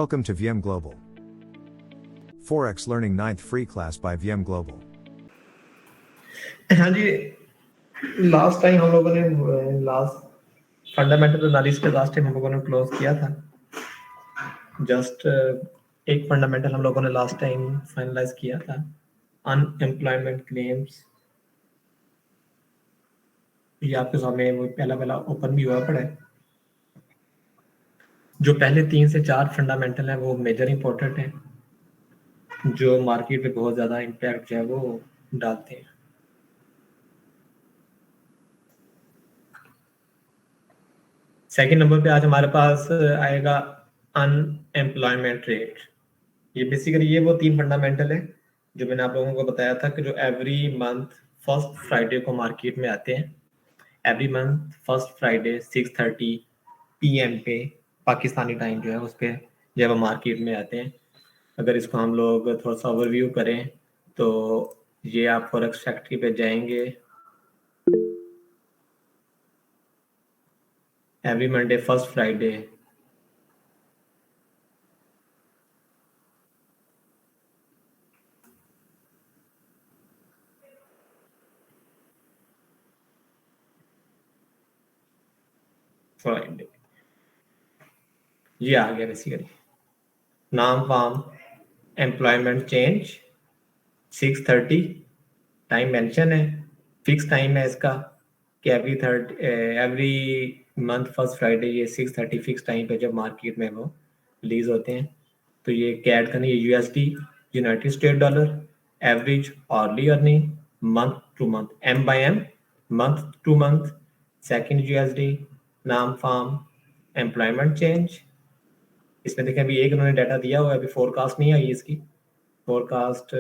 Welcome to VM Global. Forex Learning 9th free class by VM Global. हाँ जी, last time हम लोगों ने last fundamental analysis के last time हम लोगों ने क्लोज किया था। जस्ट एक फंडामेंटल हम लोगों ने लास्ट टाइम फाइनलाइज किया था, अनएम्प्लॉयमेंट क्लेम्स। ये आपके सामने वो पहला ओपन भी हुआ पड़ा है। जो पहले 3 से 4 फंडामेंटल हैं वो मेजर इंपॉर्टेंट हैं, जो मार्केट पे बहुत ज़्यादा इम्पैक्ट जो है वो डालते हैं। सेकंड नंबर पे आज हमारे पास आएगा अनएम्प्लॉयमेंट रेट। ये बेसिकली ये वो 3 फंडामेंटल है जो मैंने आप लोगों को बताया था कि जो एवरी मंथ फर्स्ट फ्राइडे को मार्केट में आते हैं। Every month first Friday 6:30 PM पे पाकिस्तानी टाइम जो है उस पर जब वो मार्केट में आते हैं। अगर इसको हम लोग थोड़ा सा ओवरव्यू करें तो ये आप फॉरेक्स फैक्ट्री पे जाएंगे, every Monday first Friday Friday ये आ गया। Basically non farm employment change 6:30 time mention है, फिक्स टाइम है इसका कि एवरी मंथ फर्स्ट फ्राइडे ये 6:30 फिक्स टाइम पे जब मार्केट में वो रिलीज होते हैं। तो ये कैड करनी है USD United state dollar, average hourly earning month two month, M/M month two month, second USD, नाम फार्म एम्प्लॉयमेंट चेंज। इसमें देखें अभी एक उन्होंने डाटा दिया हुआ है, अभी फोरकास्ट नहीं आई इसकी। फोरकास्ट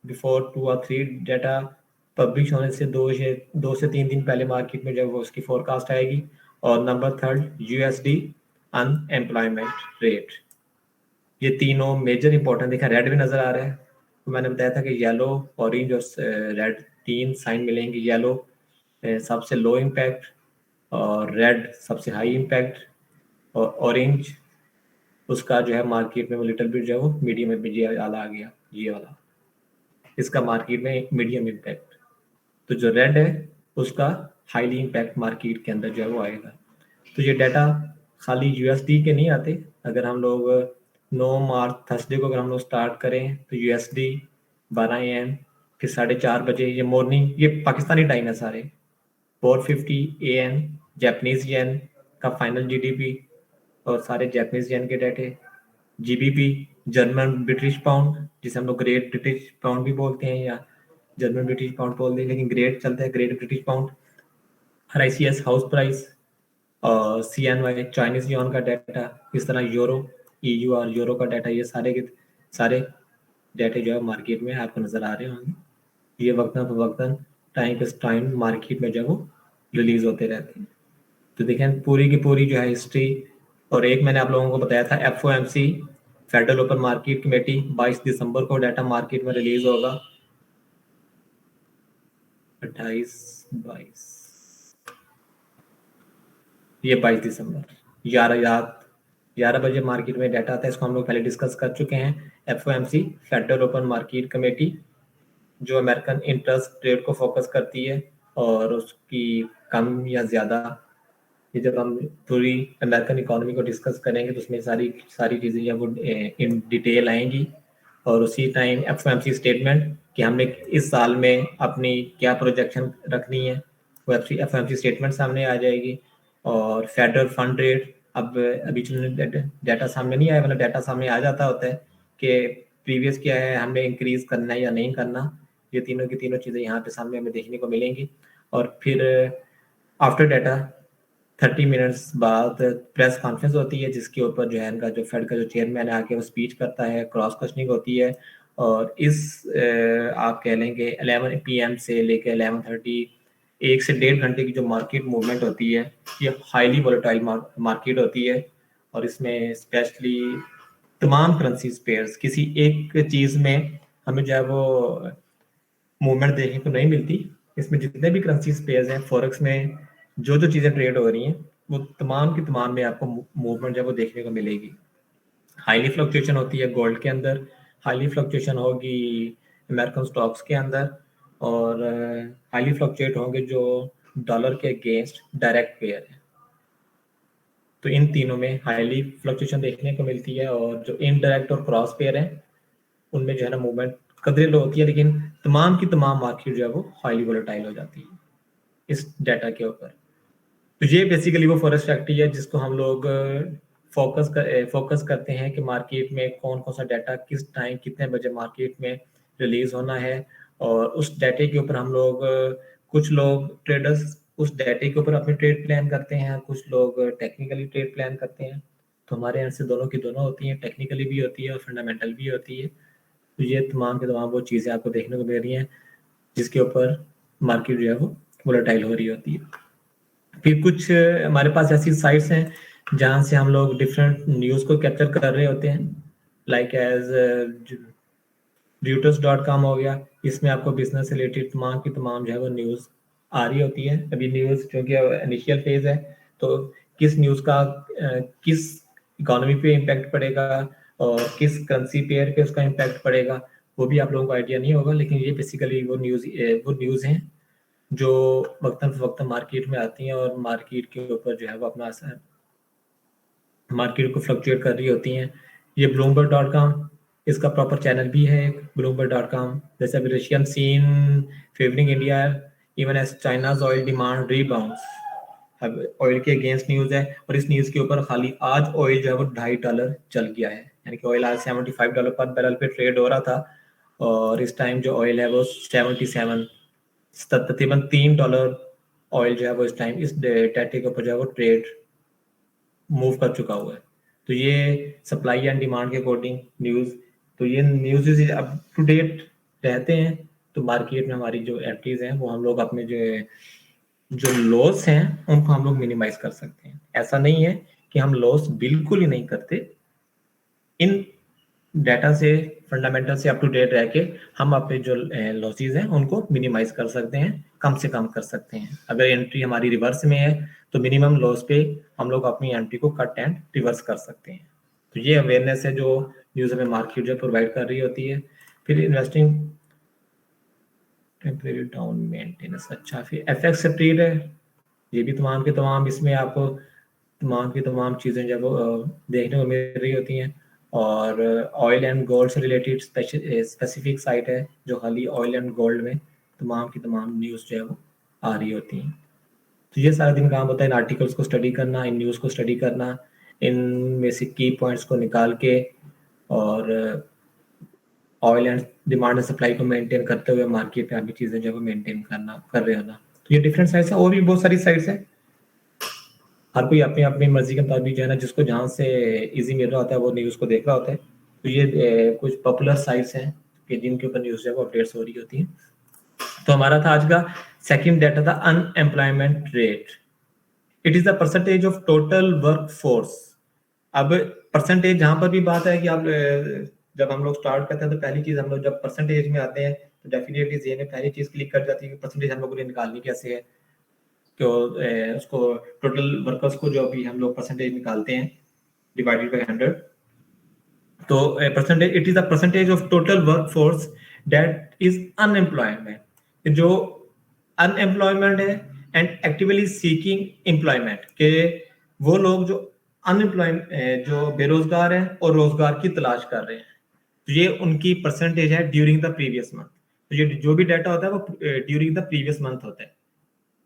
बिफोर 2 और 3 डाटा पब्लिश होने से 2 से 3 दिन पहले मार्केट में जब वो उसकी फोरकास्ट आएगी। और नंबर 3 USD अनएम्प्लॉयमेंट रेट। ये तीनों मेजर इंपॉर्टेंट देखा। रेड भी नजर आ रहा है, तो मैंने बताया था कि येलो, ऑरेंज और रेड 3 साइन मिलेंगे। येलो सबसे लो इम्पैक्ट और रेड सबसे हाई इम्पैक्ट और ऑरेंज उसका जो है मार्केट में वो लिटिल बिट जो है वो मीडियम में ये वाला आ गया, ये वाला इसका मार्केट में मीडियम इम्पैक्ट। तो जो रेड है उसका हाईली इम्पैक्ट मार्केट के अंदर जो है वो आएगा। तो ये डाटा खाली USD के नहीं आते। अगर हम लोग 9 मार्च थर्सडे को अगर हम लोग स्टार्ट करें तो USD 12 AM फिर 4:30 बजे ये मॉर्निंग, ये पाकिस्तानी टाइम है सारे, 4:50 AM जापानीज येन का फाइनल GDP और सारे जापानीज येन के डाटे, GBP जर्मन ब्रिटिश पाउंड जिसे हम लोग ग्रेट ब्रिटिश पाउंड भी बोलते हैं या जर्मन ब्रिटिश पाउंड बोलते हैं, लेकिन ग्रेट चलता है, great British pound. RICS house price और CNY चाइनीज युआन का डाटा, इस तरह यूरो, EU और यूरो का डाटा, ये सारे के सारे डाटे जो है मार्केट में आपको नजर आ रहे होंगे। ये वक्तन फवक्तन टाइम पे टाइम मार्केट में जो वो रिलीज होते रहते हैं। तो देखें पूरी की पूरी जो है हिस्ट्री। और एक मैंने आप लोगों को बताया था FOMC federal open market committee 22 दिसंबर को डाटा मार्केट में रिलीज होगा। 28 22 ये 22 दिसंबर 11 बजे मार्केट में डाटा आता है। इसको हम लोग पहले डिस्कस कर चुके हैं। FOMC federal open market committee जो अमेरिकन इंटरेस्ट रेट को फोकस करती है और उसकी कम या ज़्यादा, ये जब हम पूरी अमेरिकन इकोनॉमी को डिस्कस करेंगे तो उसमें सारी चीज़ें जब वो इन डिटेल आएंगी। और उसी टाइम FOMC स्टेटमेंट कि हमने इस साल में अपनी क्या प्रोजेक्शन रखनी है वो FOMC स्टेटमेंट सामने आ जाएगी। और फेडरल फंड रेट अब अभी डाटा सामने नहीं आया, मतलब डाटा सामने आ जाता होता है कि प्रीवियस क्या है, हमने इंक्रीज करना है या नहीं करना। ये तीनों की तीनों चीज़ें यहाँ पे सामने हमें देखने को मिलेंगी। और फिर आफ्टर डाटा 30 मिनट्स बाद प्रेस कॉन्फ्रेंस होती है जिसके ऊपर जो है इनका जो फेड का जो चेयरमैन है आके वो स्पीच करता है, क्रॉस क्वेश्चनिंग होती है। और इस आप कह लेंगे 11 PM से लेकर 11:30 1 से 1.5 घंटे की जो मार्केट मूवमेंट होती है ये हाईली वोलेटाइल मार्केट होती है। और इसमें स्पेशली तमाम करेंसी पेयर्स, किसी एक चीज़ में हमें जो है वो मूवमेंट देखने को नहीं मिलती। इसमें जितने भी करेंसी पेयर्स हैं फॉरेक्स में जो चीज़ें ट्रेड हो रही हैं वो तमाम की तमाम में आपको मूवमेंट जो है वो देखने को मिलेगी। हाईली फ्लक्चुएशन होती है गोल्ड के अंदर, हाईली फ्लक्चुएशन होगी अमेरिकन स्टॉक्स के अंदर, और हाईली फ्लक्चुएट होंगे जो डॉलर के अगेंस्ट डायरेक्ट पेयर है। तो इन तीनों में हाईली फ्लक्चुएशन देखने को मिलती है, और जो इनडायरेक्ट और क्रॉस पेयर है उनमें जो है ना मूवमेंट कदरे लो होती है, लेकिन तमाम की तमाम मार्केट जो है वो हाईली वोलेटाइल हो जाती है इस डाटा के ऊपर। तो ये बेसिकली वो फॉरेस्ट फैक्ट्री है जिसको हम लोग फोकस करते हैं कि मार्केट में कौन कौन सा डाटा किस टाइम कितने बजे मार्केट में रिलीज होना है, और उस डाटे के ऊपर हम लोग कुछ लोग ट्रेडर्स उस डाटे के ऊपर अपनी ट्रेड प्लान करते हैं, कुछ लोग टेक्निकली ट्रेड प्लान करते हैं। तो हमारे यहाँ से दोनों की दोनों होती हैं, टेक्निकली भी होती है और फंडामेंटल भी होती है। तो ये तमाम के तमाम वो चीज़ें आपको देखने को मिल रही हैं जिसके ऊपर मार्केट जो है वो वोलेटाइल हो रही होती है। फिर कुछ हमारे पास ऐसी साइट्स हैं जहाँ से हम लोग डिफरेंट न्यूज़ को कैप्चर कर रहे होते हैं, लाइक एज reuters.com हो गया। इसमें आपको बिजनेस से रिलेटेड तमाम की तमाम जो है वो न्यूज़ आ रही होती है। अभी न्यूज़ क्योंकि इनिशियल फेज है, तो किस न्यूज़ का किस इकोनॉमी पे इम्पैक्ट पड़ेगा और किस करेंसी पेयर पे उसका इम्पैक्ट पड़ेगा वो भी आप लोगों को आइडिया नहीं होगा, लेकिन ये बेसिकली वो न्यूज़ हैं जो वक्तन फवक्तन मार्केट में आती हैं और मार्केट के ऊपर जो है वो अपना असर मार्केट को फ्लक्चुएट कर रही होती हैं। ये bloomberg.com इसका प्रॉपर चैनल भी है एक bloomberg.com। जैसे अभी Russian seen favouring India even as China's oil demand rebounds. अब ऑयल के अगेंस्ट न्यूज़ है और इस न्यूज़ के ऊपर खाली आज ऑयल जो है वो $2.5 चल गया है, यानी कि ऑयल आज $75 पर बैरल पे ट्रेड हो रहा था, और इस टाइम जो ऑयल है वो 77 तकरीबन $3 ऑयल जो है वो इस टाइम इस डाटे के ऊपर जो है वो ट्रेड मूव कर चुका हुआ है। तो ये सप्लाई एंड डिमांड के अकॉर्डिंग न्यूज़, तो ये न्यूज़ अप टू डेट रहते हैं तो मार्केट में हमारी जो एंट्रीज हैं वो हम लोग अपने जो लॉस हैं उनको हम लोग मिनिमाइज कर सकते हैं। ऐसा नहीं है कि हम लॉस बिल्कुल ही नहीं करते, इन डाटा से फंडामेंटल से अप टू डेट रह के हम अपने जो लॉसेज हैं उनको मिनिमाइज कर सकते हैं, कम से कम कर सकते हैं। अगर एंट्री हमारी रिवर्स में है तो मिनिमम लॉस पे हम लोग अपनी एंट्री को कट एंड रिवर्स कर सकते हैं। तो ये अवेयरनेस है जो न्यूज़ हमें मार्केट जो प्रोवाइड कर रही होती है। फिर इन्वेस्टिंग टेम्परेरी डाउन मेंटेनेंस, अच्छा फिर एफएक्स ट्रेड है, ये भी तमाम के तमाम इसमें आपको तमाम की तमाम चीज़ें जब देखने को मिल रही होती हैं। और ऑयल एंड गोल्ड से रिलेटेड स्पेसिफिक साइट है जो खाली ऑयल एंड गोल्ड में तमाम की तमाम न्यूज़ जो है वो आ रही होती हैं। तो ये सारा दिन काम होता है इन आर्टिकल्स को स्टडी करना, इन न्यूज़ को स्टडी करना, इनमें से की पॉइंट्स को निकाल के और oil and demand and supply को मेंटेन करते हुए मार्केट में अभी चीज़ें जो है वो मेंटेन कर रहे होना। तो ये डिफरेंट साइट्स है, और भी बहुत सारी साइट्स है। हर कोई अपनी अपनी मर्जी के मुताबिक जो है ना जिसको जहाँ से इजी मिल रहा होता है वो न्यूज़ को देख रहा होता है। तो ये कुछ पॉपुलर साइट्स हैं कि जिनके ऊपर न्यूज़ जो है वो अपडेट्स हो रही होती हैं। तो हमारा था आज का सेकंड डाटा था unemployment rate. It is the percentage of total work force. अब परसेंटेज जहाँ पर भी बात है कि आप जब हम लोग स्टार्ट करते हैं तो पहली चीज हम लोग जब परसेंटेज में आते हैं तो डेफिनेटली जेन में पहली चीज क्लिक कर जाती है कि परसेंटेज हम लोगों ने निकालनी कैसे है। तो उसको टोटल वर्कर्स को जो अभी हम लोग परसेंटेज निकालते हैं डिवाइडेड बाय 100, तो percentage it is the percentage of total workforce that is unemployment, जो अनएम्प्लॉयमेंट है एंड एक्टिवली सीकिंग एम्प्लॉयमेंट के वो लोग जो अनएम्प्लॉयमेंट जो बेरोजगार हैं और रोजगार की तलाश कर रहे हैं। तो ये उनकी परसेंटेज है ड्यूरिंग द प्रीवियस मंथ। तो ये जो भी डाटा होता है वो ड्यूरिंग द प्रीवियस मंथ होता है।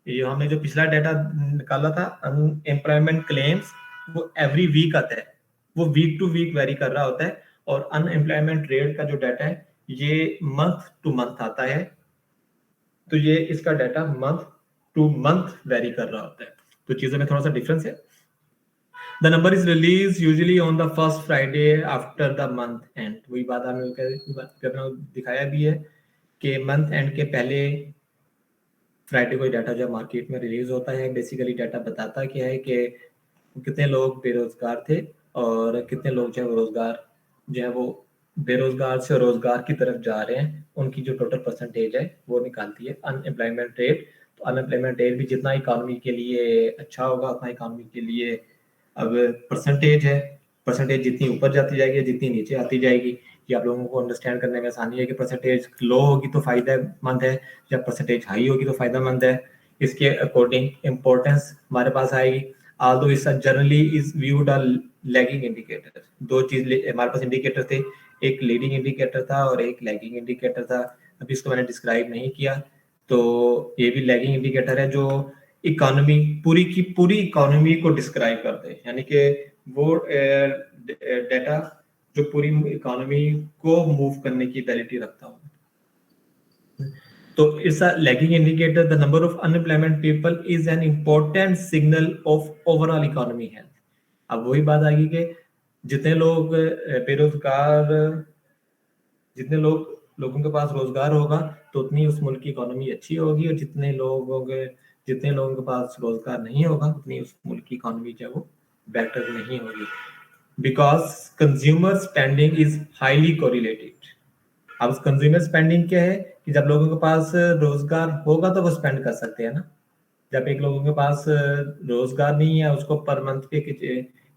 ये हमने जो पिछला डाटा निकाला था अनएम्प्लॉयमेंट क्लेम्स वो एवरी वीक आता है, वो वीक टू वीक वेरी कर रहा होता है, और अनएम्प्लॉयमेंट रेट का जो डाटा है ये मंथ टू मंथ आता है। तो ये इसका data month two month very कर रहा होता है, तो चीजों में थोड़ा सा डिफरेंस है। The number is release usually on the first Friday after the month and. वही बात आपने दिखाया भी है कि मंथ एंड के पहले फ्राइडे को डाटा जो मार्केट में रिलीज होता है। बेसिकली डाटा बताता क्या है कि कितने लोग बेरोजगार थे और कितने लोग जो है रोजगार जो है वो बेरोजगार से रोजगार की तरफ जा रहे हैं, उनकी जो टोटल परसेंटेज है वो निकालती है अनएम्प्लॉयमेंट रेट। तो अनएम्प्लॉयमेंट रेट भी जितना इकोनॉमी के लिए अच्छा होगा उतना इकोनॉमी के लिए अब परसेंटेज है परसेंटेज जितनी ऊपर जाती जाएगी जितनी नीचे आती जाएगी, ये आप लोगों को अंडरस्टैंड करने में आसानी है कि परसेंटेज लो होगी तो फायदेमंद है या परसेंटेज हाई होगी तो फायदेमंद है। इसके अकॉर्डिंग इंपॉर्टेंस हमारे पास आएगी। although it's generally is viewed a lagging indicator, दो चीज हमारे पास इंडिकेटर थे, एक लीडिंग इंडिकेटर था और एक लैगिंग इंडिकेटर था। अभी इसको मैंने डिस्क्राइब नहीं किया, तो ये भी लैगिंग इंडिकेटर है जो इकोनॉमी पूरी की पूरी इकोनॉमी को डिस्क्राइब करते हैं, यानी कि वो डेटा जो पूरी इकोनॉमी को मूव करने की एबिलिटी रखता हो। तो it's a lagging indicator. The number of unemployment people is an important signal of overall economy health. अब वही बात आ गई कि जितने लोग बेरोजगार, जितने लोगों के पास रोजगार होगा तो उतनी उस मुल्क की इकोनॉमी अच्छी होगी, और जितने लोगों के पास रोजगार नहीं होगा उतनी उस मुल्क की इकोनॉमी जो है वो बेटर नहीं होगी। Because consumer spending is highly correlated. अब कंज्यूमर स्पेंडिंग क्या है कि जब लोगों के पास रोजगार होगा तो वो स्पेंड कर सकते हैं ना। जब एक लोगों के पास रोजगार नहीं है, उसको पर मंथ पे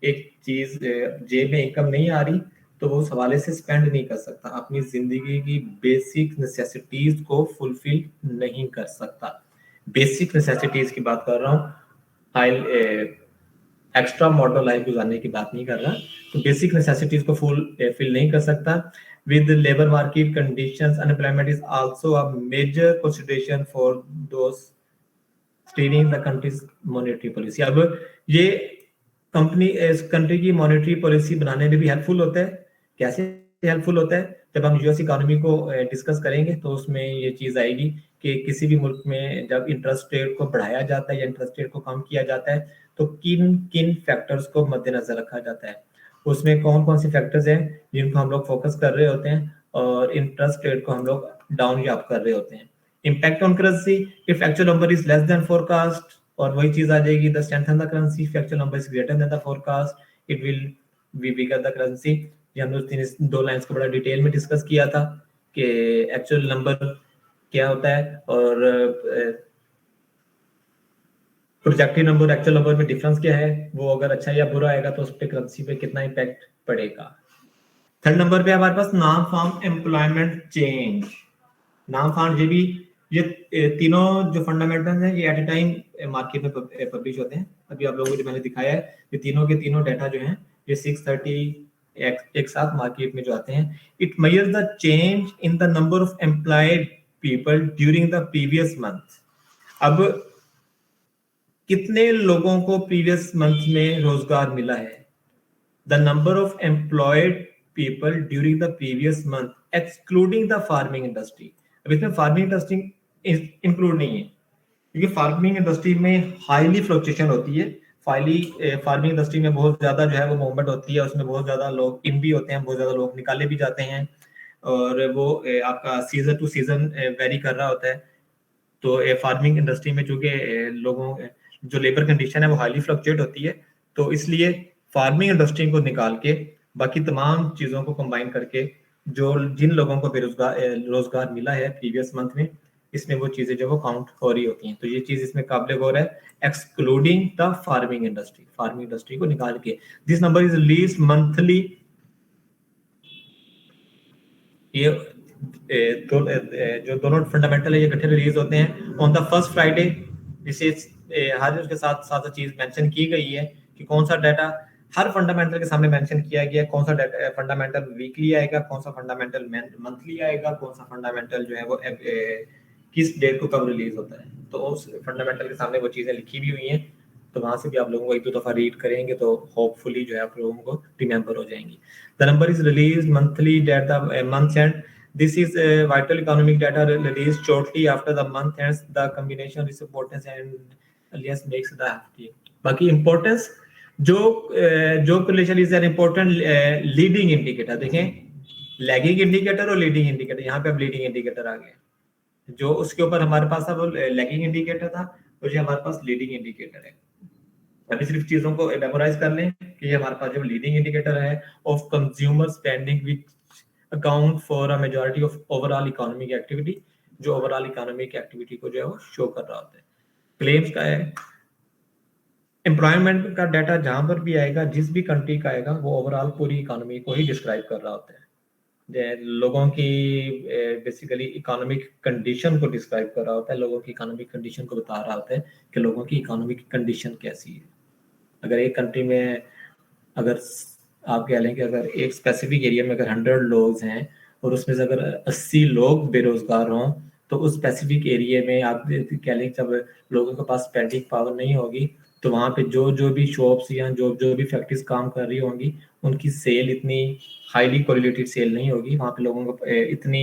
एक चीज जेब में इनकम नहीं आ रही, तो वो उस हवाले से स्पेंड नहीं कर सकता, अपनी जिंदगी की बेसिक नेसेसिटीज को फुलफिल नहीं कर सकता। बेसिक नेसेसिटीज की बात कर रहा हूँ, एक्स्ट्रा मॉडल लाइफ गुजारने की बात नहीं कर रहा। तो बेसिक नेसेसिटीज को फुलफिल नहीं कर सकता। With the labor market conditions, unemployment is also a major consideration for those steering the country's monetary policy. अब ये इस कंट्री की मॉनेटरी पॉलिसी बनाने में भी हेल्पफुल होता है। कैसे हेल्पफुल होता है? जब हम यूएस इकोनॉमी को डिस्कस करेंगे तो उसमें ये चीज आएगी कि किसी भी मुल्क में जब इंटरेस्ट रेट को बढ़ाया जाता है या इंटरेस्ट रेट को कम किया जाता है तो किन किन फैक्टर्स को मद्देनजर रखा जाता है, उसमें कौन कौन से फैक्टर्स हैं जिनको हम लोग फोकस कर रहे होते हैं और इंटरेस्ट रेट को हम लोग डाउन या अप कर रहे होते हैं। Impact on currency, if actual number is less than forecast, और वही चीज आ जाएगी the strengthen the currency, if actual number is greater then the forecast it will B weaker the currency. ये हम लोग दो लाइंस को बड़ा डिटेल में डिस्कस किया था कि एक्चुअल नंबर क्या होता है और प्रोजेक्टिव नंबर एक्चुअल नंबर में डिफरेंस क्या है, वो अगर अच्छा या बुरा आएगा तो उस पे करेंसी पे कितना इम्पैक्ट पड़ेगा। थर्ड नंबर पे हमारे पास non farm employment change. Non farm ये तीनों जो फंडामेंटल्स हैं ये एट ए टाइम मार्केट में पब्लिश होते हैं। अभी आप लोगों को जो मैंने दिखाया है ये तीनों के तीनों डाटा जो हैं ये 630 एक साथ मार्केट में जो आते हैं। It measures the change in the number of employed people during the previous month. अब कितने लोगों को प्रीवियस मंथ में रोजगार मिला है, the number of employed people during the previous month excluding the farming industry. अब इसमें फार्मिंग इंडस्ट्री इंक्लूड नहीं है क्योंकि फार्मिंग इंडस्ट्री में हाईली फ्लक्चुएशन होती है। फार्मिंग इंडस्ट्री में बहुत ज्यादा जो है वो मूवमेंट होती है, उसमें बहुत ज्यादा लोग इन भी होते हैं, बहुत ज्यादा लोग निकाले भी जाते हैं, और वो आपका सीजन टू सीजन वेरी कर रहा होता है। तो फार्मिंग इंडस्ट्री में चूंकि लोगों जो लेबर कंडीशन है वो हाईली फ्लक्चुएट होती है, तो इसलिए फार्मिंग इंडस्ट्री को निकाल के बाकी तमाम चीजों को कंबाइन करके जो जिन लोगों को रोजगार मिला है प्रीवियस मंथ में, इसमें वो चीजें जो वो काउंट हो रही होती हैं। तो ये चीज इसमें काबिल गौर है, एक्सक्लूडिंग द फार्मिंग इंडस्ट्री को निकाल के। This number is release monthly. ये जो दोनों फंडामेंटल है ये इकट्ठे रिलीज होते हैं ऑन द फर्स्ट फ्राइडे। जिसे हर उसके साथ साथ चीज मेंशन की गई है कि कौन सा डाटा हर फंडामेंटल के सामने मेंशन किया गया है, कौन सा डाटा फंडामेंटल वीकली आएगा, कौन सा फंडामेंटल मंथली आएगा, कौन सा फंडामेंटल जो है वो किस डेट को कब रिलीज होता है। तो उस फंडामेंटल के सामने वो चीजें लिखी भी हुई हैं, तो वहां से भी आप लोगों को एक दो दफा रीड करेंगे तो होपफुली जो है आप लोगों को रिमेंबर हो जाएंगी। The number is release monthly date the month end this is vital economic data released shortly after the month ends. The combination is importance and alias makes the FT. बाकी importance जो correlation is an important leading indicator। देखें lagging indicator और leading indicator, यहाँ पे अब leading indicator आ गया। जो उसके ऊपर हमारे पास था वो lagging indicator था और ये हमारे पास leading indicator है। अभी सिर्फ चीजों को मेमोराइज कर लें कि ये हमारे पास जो लीडिंग इंडिकेटर है of consumer spending which account for a majority of overall economic activity, जो ओवरऑल इकोनॉमिक एक्टिविटी को जो है वो शो कर रहा होता है। क्लेम्स का है एम्प्लॉयमेंट का डाटा जहां पर भी आएगा, जिस भी कंट्री का आएगा, वो ओवरऑल पूरी इकोनॉमी को ही डिस्क्राइब कर रहा होता है। लोगों की बेसिकली इकोनॉमिक कंडीशन को डिस्क्राइब कर रहा होता है, लोगों की इकोनॉमिक कंडीशन को बता रहा होता है कि लोगों की इकोनॉमिक कंडीशन कैसी है। अगर एक कंट्री में अगर आप कह लें कि अगर एक स्पेसिफिक एरिया में अगर 100 लोग हैं और उसमें से अगर 80 लोग बेरोजगार हों, तो उस स्पेसिफिक एरिया में आप कह लें जब लोगों के पास स्पेंडिंग पावर नहीं होगी, तो वहाँ पे जो जो भी शॉप्स या जो जो भी फैक्ट्रीज काम कर रही होंगी, उनकी सेल इतनी हाईली कोरिलेटेड सेल नहीं होगी। वहाँ पे लोगों को इतनी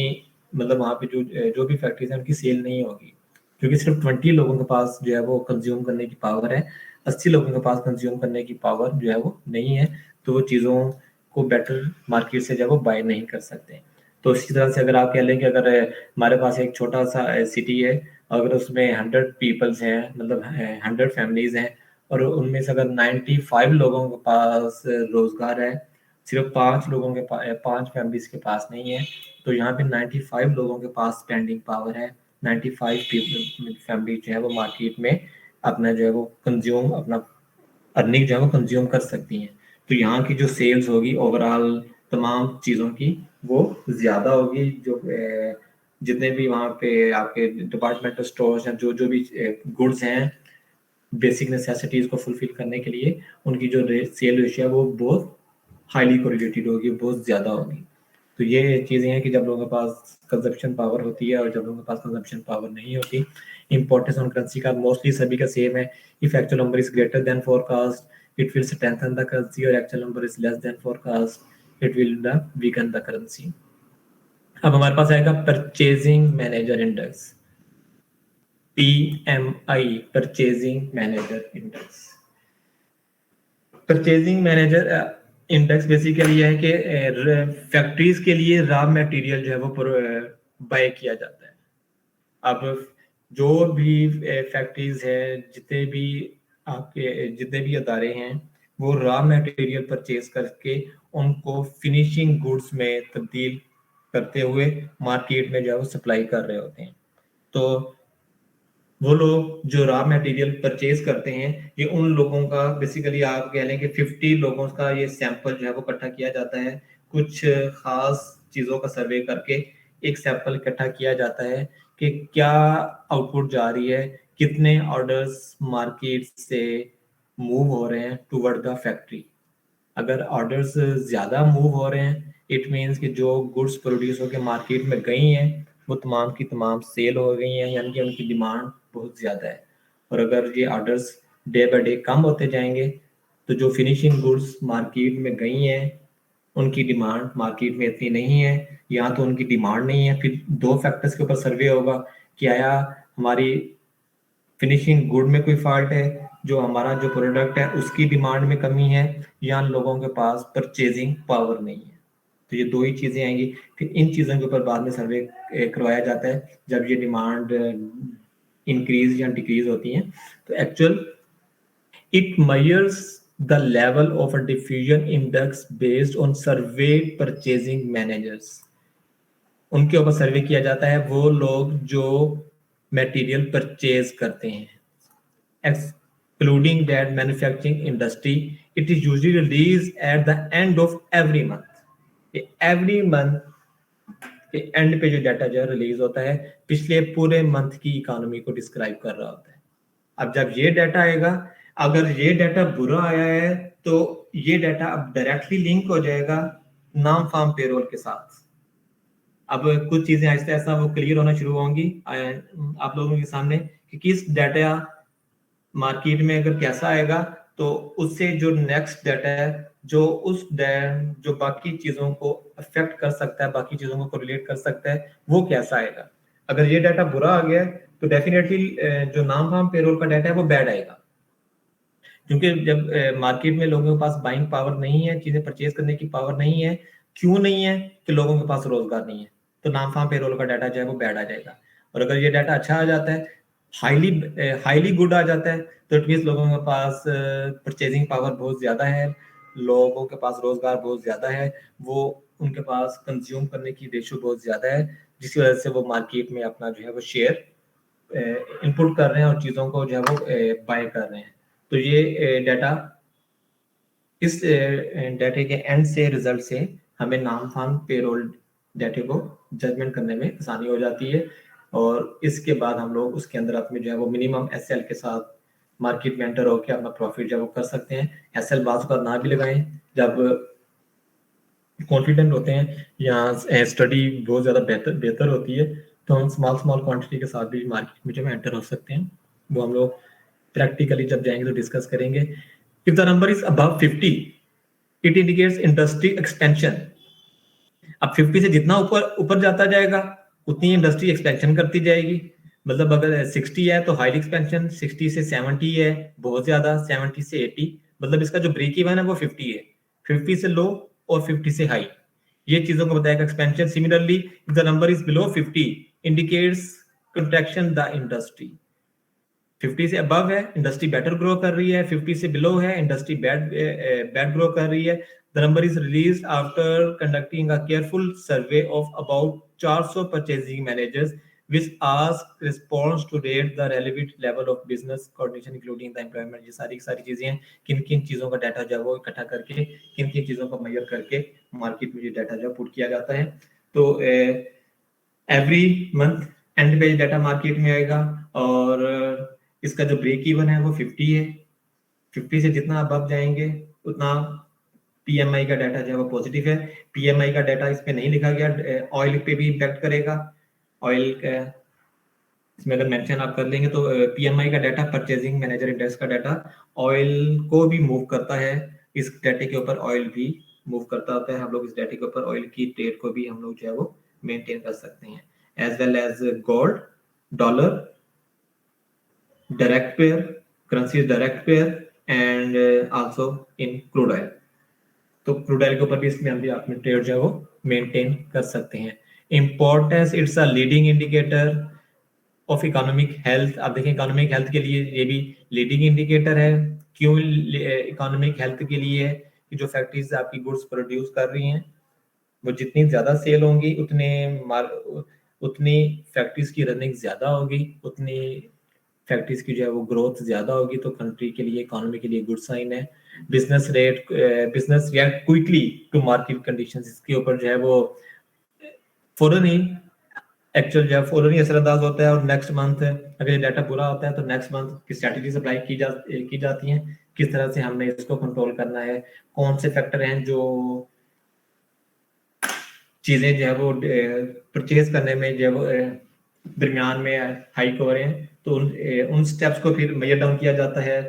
मतलब वहाँ पे जो जो भी फैक्ट्रीज हैं उनकी सेल नहीं होगी, क्योंकि सिर्फ 20 लोगों के पास जो है वो कंज्यूम करने की पावर है, 80 लोगों के पास कंज्यूम करने की पावर जो है वो नहीं है, तो वो चीज़ों को बेटर मार्केट से जो है वो बाय नहीं कर सकते। तो इसी तरह से अगर आप कह लें कि अगर हमारे पास एक छोटा सा सिटी है, अगर उसमें 100 पीपल्स हैं, मतलब 100 फैमिलीज हैं, और उनमें से अगर 95 लोगों के पास रोजगार है, सिर्फ 5 लोगों के पास, 5 फैमिलीज के पास नहीं है, तो यहाँ पे 95 लोगों के पास स्पेंडिंग पावर है, 95 फैमिली जो है वो मार्केट में अपना जो है वो कंज्यूम, अपना अर्निंग जो है वो कंज्यूम कर सकती हैं। तो यहाँ की जो सेल्स होगी ओवरऑल तमाम चीज़ों की, वो ज़्यादा होगी। जो जितने भी वहाँ पे आपके डिपार्टमेंटल स्टोर्स हैं, जो जो भी गुड्स हैं बेसिक नेसेसिटीज़ को फुलफिल करने के लिए, उनकी जो सेल रेशियो है वो बहुत हाईली कोरिलेटेड होगी, बहुत ज़्यादा होगी। तो ये चीज़ें हैं कि जब लोगों के पास कंजप्शन पावर होती है और जब लोगों के पास कंजप्शन पावर नहीं होती। इंपॉर्टेंस ऑन करेंसी का मोस्टली सभी का सेम है। If actual number is greater than forecast it will strengthen the currency, और actual number is less than forecast it will the weaken the currency. अब हमारे पास आएगा purchasing manager index, PMI, purchasing manager index. Purchasing manager index basically है कि factories के लिए raw material जो है वो बाय किया जाता है। अब जो भी फैक्ट्रीज है, जितने भी आपके जितने भी अदारे हैं, वो रॉ मटेरियल परचेज करके उनको फिनिशिंग गुड्स में तब्दील करते हुए मार्केट में जो है वो सप्लाई कर रहे होते हैं। तो वो लोग जो रॉ मटेरियल परचेज करते हैं, ये उन लोगों का बेसिकली आप कह लें कि 50 लोगों का ये सैंपल जो है वो इकट्ठा किया जाता है। कुछ खास चीज़ों का सर्वे करके एक सैंपल इकट्ठा किया जाता है कि क्या आउटपुट जा रही है, कितने ऑर्डर्स मार्केट से मूव हो रहे हैं टूवर्ड द फैक्ट्री। अगर ऑर्डर्स ज़्यादा मूव हो रहे हैं, इट मीन्स कि जो गुड्स प्रोड्यूस होकर मार्केट में गई हैं वो तमाम की तमाम सेल हो गई हैं, यानी कि उनकी डिमांड बहुत ज़्यादा है। और अगर ये ऑर्डर्स डे बाय डे कम होते जाएंगे, तो जो फिनिशिंग गुड्स मार्केट में गई हैं उनकी डिमांड मार्केट में इतनी नहीं है, या तो उनकी डिमांड नहीं है। फिर दो फैक्टर्स के ऊपर सर्वे होगा कि आया हमारी फिनिशिंग गुड में कोई फॉल्ट है, जो हमारा जो प्रोडक्ट है उसकी डिमांड में कमी है, या लोगों के पास परचेजिंग पावर नहीं है। तो ये दो ही चीजें आएंगी। फिर इन चीजों के ऊपर बाद में सर्वे करवाया जाता है जब ये डिमांड इंक्रीज या डिक्रीज होती है। तो actual it measures the level of a diffusion index based on survey purchasing managers. उनके ऊपर सर्वे किया जाता है वो लोग जो मटेरियल परचेज करते हैं, excluding that manufacturing industry. It is usually released at the end of every month. Every month के एंड पे जो डाटा जो रिलीज होता है पिछले पूरे मंथ की इकोनॉमी को डिस्क्राइब कर रहा होता है। अब जब ये डाटा आएगा, अगर ये डाटा बुरा आया है तो ये डाटा अब डायरेक्टली लिंक हो जाएगा नाम फार्म पेरोल के साथ। अब कुछ चीजें आहिस्ता आहिस्ता वो क्लियर होना शुरू होंगी आप लोगों के सामने कि किस डाटा मार्केट में अगर कैसा आएगा, तो उससे जो नेक्स्ट डाटा है जो जो बाकी चीजों को अफेक्ट कर सकता है, बाकी चीजों को रिलेट कर सकता है, वो कैसा आएगा। अगर ये डाटा बुरा आ गया तो डेफिनेटली जो नाम फार्म पेरोल का डाटा है वो बैड आएगा, क्योंकि जब मार्केट में लोगों के पास बाइंग पावर नहीं है, चीजें परचेज करने की पावर नहीं है। क्यों नहीं है? कि लोगों के पास रोजगार नहीं है, तो नाम फार्म पेरोल का डाटा जो है वो बैड आ जाएगा। और अगर ये डाटा अच्छा आ जाता है, हाईली हाईली गुड आ जाता है, तो इट मीन्स लोगों के पास परचेजिंग पावर बहुत ज्यादा है, लोगों के पास रोजगार बहुत ज्यादा है, वो उनके पास कंज्यूम करने की रेशियो बहुत ज्यादा है, जिसकी वजह से वो मार्केट में अपना जो है वो शेयर इनपुट कर रहे हैं और चीजों को जो है वो बाय कर रहे हैं। तो ये डाटा, इस डाटे के एंड से रिजल्ट से हमें नाम फार्म पेरोल डाटे को जजमेंट करने में आसानी हो जाती है, और इसके बाद हम लोग उसके अंदर अपने जो है वो मिनिमम एसएल के साथ मार्केट में एंटर होकर अपना प्रॉफिट जो है वो कर सकते हैं। एसएल बात का ना भी लगाएं जब कॉन्फिडेंट होते हैं या स्टडी बहुत ज़्यादा बेहतर होती है, तो हम स्मॉल क्वांटिटी के साथ भी मार्केट में जो है एंटर हो सकते हैं। वो हम लोग प्रैक्टिकली जब जाएंगे तो डिस्कस करेंगे। If the number is above 50 it indicates industry expansion. अब 50 से जितना ऊपर ऊपर जाता जाएगा उतनी इंडस्ट्री एक्सपेंशन करती जाएगी। मतलब अगर 60 है तो हाई एक्सपेंशन, 60 से 70 है बहुत ज्यादा, 70 से 80, मतलब इसका जो ब्रेक इवन है वो 50 है, 50 से लो और 50 से हाई, ये चीजों को बताएगा expansion. Similarly the number is below 50 indicates contraction the industry. 50 से अबव है इंडस्ट्री बेटर ग्रो कर रही है, 50 से बिलो है इंडस्ट्री बैड ग्रो कर रही है। The number is released after conducting a careful survey of about 400 purchasing managers which ask response to rate the relevant level of business coordination including the employment। ये सारी सारी चीजें हैं, किन किन चीजों का डाटा जो है वो इकट्ठा करके किन किन चीजों को मेजर करके मार्केट में ये डाटा जो पुट किया जाता है। तो एवरी मंथ एंड पे डाटा मार्केट में आएगा, और इसका जो ब्रेक इवन है वो 50 है। 50 से जितना अबव जाएंगे उतना पीएमआई का डाटा जो है वो पॉजिटिव है। पीएमआई का डाटा इस पे नहीं लिखा गया, ऑयल पे भी इम्पैक्ट करेगा। ऑयल का इसमें अगर मेंशन आप कर लेंगे तो पीएमआई का डाटा, परचेजिंग मैनेजर इंडेक्स का डाटा ऑयल को भी मूव करता है। इस डाटे के ऊपर ऑयल भी मूव करता होता है। हम लोग इस डाटे के ऊपर ऑयल की ट्रेड को भी हम लोग जो है वो मेंटेन कर सकते हैं, as well as gold, dollar, direct pair, currency direct pair, and also in crude oil. तो क्रूड ऑयल के ऊपर भी इसमें हम भी अपने ट्रेड जो है वो मेंटेन कर सकते हैं। Importance, it's a leading indicator of economic health. आप देखें इकोनॉमिक हेल्थ के लिए ये भी लीडिंग इंडिकेटर है। क्यों इकोनॉमिक हेल्थ के लिए है कि जो फैक्ट्रीज आपकी गुड्स प्रोड्यूस कर रही हैं वो जितनी ज्यादा सेल होंगी उतनी फैक्ट्रीज की रनिंग ज्यादा होगी, उतनी फैक्ट्रीज की जो है वो ग्रोथ ज्यादा होगी, तो कंट्री के लिए, इकोनॉमी के लिए गुड साइन है। Business react quickly to market conditions, इसके ऊपर जो है वो फौरन ही एक्चुअल जो है फौरन ही असरअंदाज होता है। और नेक्स्ट मंथ अगर ये डाटा बुरा होता है तो नेक्स्ट मंथ की स्ट्रैटेजी अप्लाई की जाती है, किस तरह से हमने इसको कंट्रोल करना है, कौन से फैक्टर हैं जो चीजें जो है वो परचेज करने में जो है वो दरमियान में हाइक हो रहे हैं, तो उन स्टेप्स को फिर मेजर डाउन किया जाता है।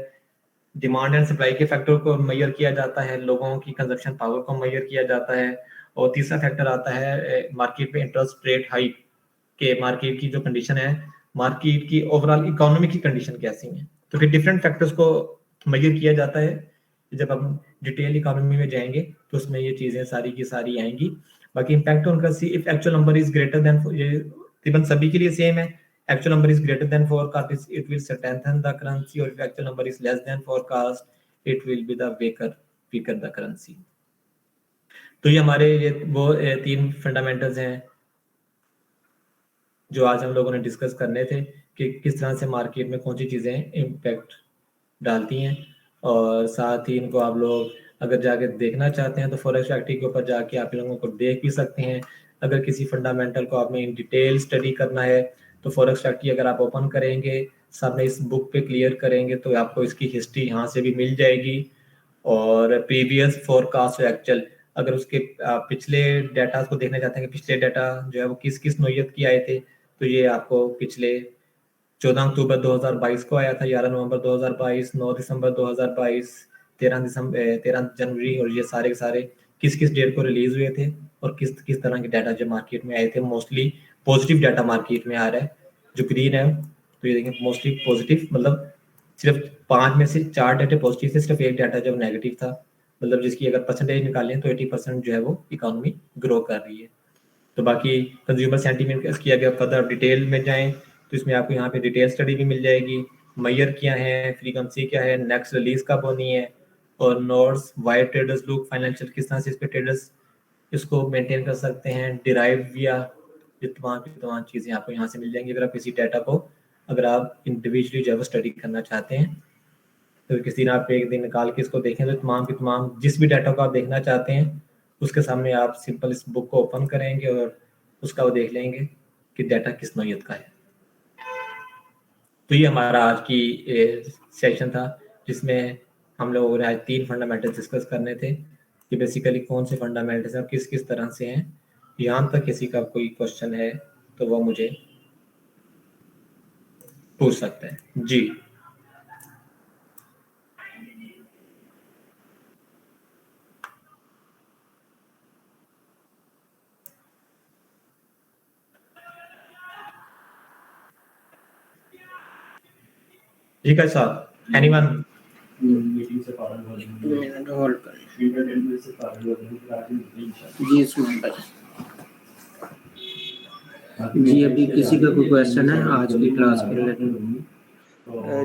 डिमांड एंड सप्लाई के फैक्टर को मेजर किया जाता है, लोगों की कंजप्शन पावर को मेजर किया जाता है। और तीसरा फैक्टर आता है मार्केट में इंटरेस्ट रेट हाइक के, मार्केट की जो कंडीशन है, मार्केट की ओवरऑल इकोनॉमी की कंडीशन कैसी है, तो फिर डिफरेंट फैक्टर्स को मेजर किया जाता है। जब हम डिटेल इकोनॉमी में जाएंगे तो उसमें ये चीजें सारी की सारी आएंगी। बाकी impact on currency, if actual number is greater than, ये तकरीबन सभी के लिए सेम है। Actual number is greater than forecast it will strengthen the currency, और if actual number is less than forecast it will be the weaker the currency. तो ये हमारे ये वो तीन फंडामेंटल्स हैं जो आज हम लोगों ने डिस्कस करने थे कि किस तरह से मार्केट में कौन सी चीज़ें इम्पैक्ट डालती हैं। और साथ ही इनको आप लोग अगर जाके देखना चाहते हैं तो फॉरेक्स फैक्ट्री के ऊपर जाके आप लोगों को देख भी सकते हैं। अगर किसी फंडामेंटल को आपने इन डिटेल स्टडी करना है तो फॉरेक्स फैक्ट्री अगर आप ओपन करेंगे, सामने इस बुक पे क्लियर करेंगे तो आपको इसकी हिस्ट्री यहाँ से भी मिल जाएगी, और प्रीवियस फोरकास्ट एक्चुअल अगर उसके पिछले डाटा को देखना चाहते हैं कि पिछले डाटा जो है वो किस किस नौयत की आए थे, तो ये आपको पिछले 14 अक्टूबर 2022 को आया था, 11 नवंबर 2022, 9 दिसंबर 2022, 13 जनवरी, और ये सारे के सारे किस किस डेट को रिलीज हुए थे और किस किस तरह के डाटा जो मार्केट में आए थे। मोस्टली पॉजिटिव डाटा मार्केट में आ रहा है, जो ग्रीन है तो ये देखें मोस्टली पॉजिटिव, मतलब सिर्फ 5 में से 4 डाटा पॉजिटिव थे, सिर्फ एक डाटा जब नेगेटिव था। मतलब जिसकी अगर परसेंटेज निकालें तो 80% जो है वो इकोनॉमी ग्रो कर रही है। तो बाकी कंज्यूमर सेंटीमेंट किया गया, फर्दर डिटेल में जाएं तो इसमें आपको यहाँ पे डिटेल स्टडी भी मिल जाएगी। मैयर क्या है, फ्रीक्वेंसी क्या है, नेक्स्ट रिलीज कब होनी है, और notes why traders look financial, किस तरह से इस पे ट्रेडर्स इसको मेंटेन कर सकते हैं, डिराइव या तमाम चीज़ें आपको यहाँ से मिल जाएंगी अगर आप किसी डाटा को अगर आप इंडिविजुअली जो है स्टडी करना चाहते हैं। तो किसी दिन आप एक दिन निकाल के इसको देखें तो तमाम की तमाम जिस भी डाटा को आप देखना चाहते हैं उसके सामने आप सिंपल इस बुक को ओपन करेंगे और उसका वो देख लेंगे कि डाटा किस नौइयत का है। तो ये हमारा आज की सेशन था जिसमें हम लोगों ने आज 3 फंडामेंटल्स डिस्कस करने थे कि बेसिकली कौन से फंडामेंटल्स हैं और किस किस तरह से हैं। यहाँ तक किसी का कोई क्वेश्चन है तो वो मुझे पूछ सकते हैं। जी जी का साहब एनीवन मीटिंग से पालन हो मिनट होल्ड कर से पालन हो जी सुन भाई जी अभी किसी का कोई क्वेश्चन है आज की क्लास के रिलेटेड?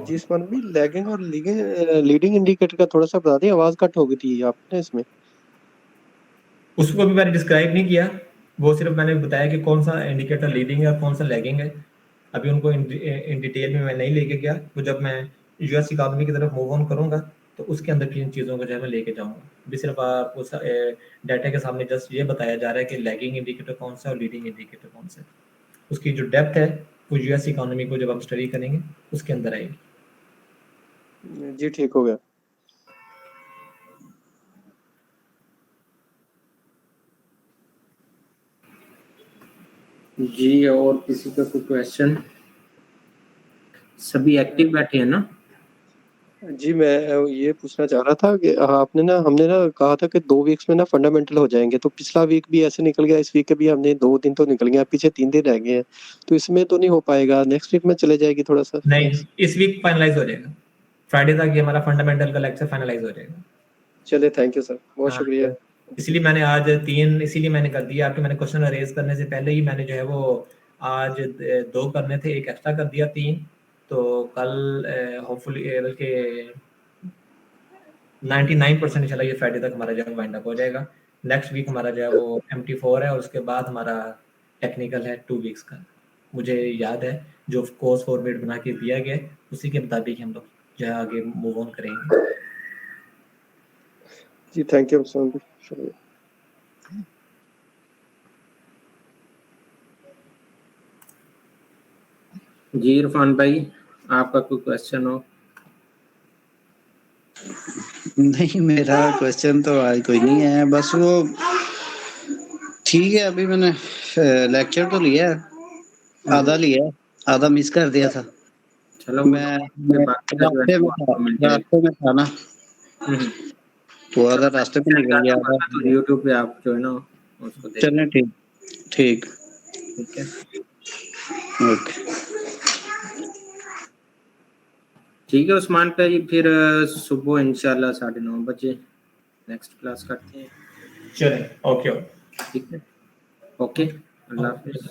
जी इसमें भी लैगिंग और लीडिंग इंडिकेटर का थोड़ा सा बता दें, आवाज कट हो गई थी आपने इसमें। उसको भी मैंने डिस्क्राइब नहीं किया, वो सिर्फ मैंने बताया कि कौन सा इंडिकेटर लीडिंग है और कौन सा लैगिंग है। अभी उनको इन डिटेल में मैं नहीं लेके गया, वो जब मैं यूएस इकोनॉमी की तरफ मूव ऑन करूंगा तो उसके अंदर की इन चीज़ों को जो है मैं लेके जाऊंगा। अभी सिर्फ आपको डाटा के सामने जस्ट ये बताया जा रहा है कि लैगिंग इंडिकेटर कौन सा और लीडिंग इंडिकेटर कौन सा है। उसकी जो डेप्थ है वो यूएस इकोनॉमी को जब हम स्टडी करेंगे उसके अंदर आएगी। जी ठीक हो गया। जी और किसी का कोई क्वेश्चन? सभी एक्टिव बैठे हैं ना? जी मैं ये पूछना चाह रहा था कि हमने ना कहा था कि 2 वीक्स में ना फंडामेंटल हो जाएंगे, तो पिछला वीक भी ऐसे निकल गया, इस वीक के भी हमने 2 दिन तो निकल गया, पीछे 3 दिन रह गए हैं, तो इसमें तो नहीं हो पाएगा, नेक्स्ट वीक में चले जाएगी थोड़ा सा? नहीं, इस वीक फाइनलाइज हो जाएगा, फ्राइडे तक ये हमारा फंडामेंटल का लेक्चर फाइनलाइज हो जाएगा। चलिए थैंक यू सर, बहुत शुक्रिया। इसलिए मैंने आज 3 इसीलिए मैंने कर दिया आपके, मैंने क्वेश्चन रेज करने से पहले ही मैंने जो है वो आज 2 करने थे, एक एक्स्ट्रा कर दिया 3, तो कल होपफुली बल्कि 99% चला ये फ्राइडे तक हमारा जो है वाइंड अप हो जाएगा। नेक्स्ट वीक हमारा जो है वो MT4 है और उसके बाद हमारा टेक्निकल है 2 वीक्स का। मुझे याद है जो कोर्स फॉर्मेट बना के दिया गया है उसी के मुताबिक हम लोग जो है आगे मूव ऑन करेंगे। जी थैंक यू सर, शुक्रिया। जी इरफान भाई आपका कोई क्वेश्चन हो? नहीं मेरा क्वेश्चन तो आज कोई नहीं है, बस वो ठीक है, अभी मैंने लेक्चर तो लिया है, आधा लिया, आधा मिस कर दिया था। चलो मैं रास्ते में था ना, तो अगर रास्ते में निकल गया तो यूट्यूब पे आप जो है ना उसको देख। चलें, ठीक ठीक ठीक है, ओके ठीक है उस्मान भाई, फिर सुबह इंशाल्लाह 9:30 बजे नेक्स्ट क्लास करते हैं। चलें, ओके ठीक है, ओके, अल्लाह हाफिज़।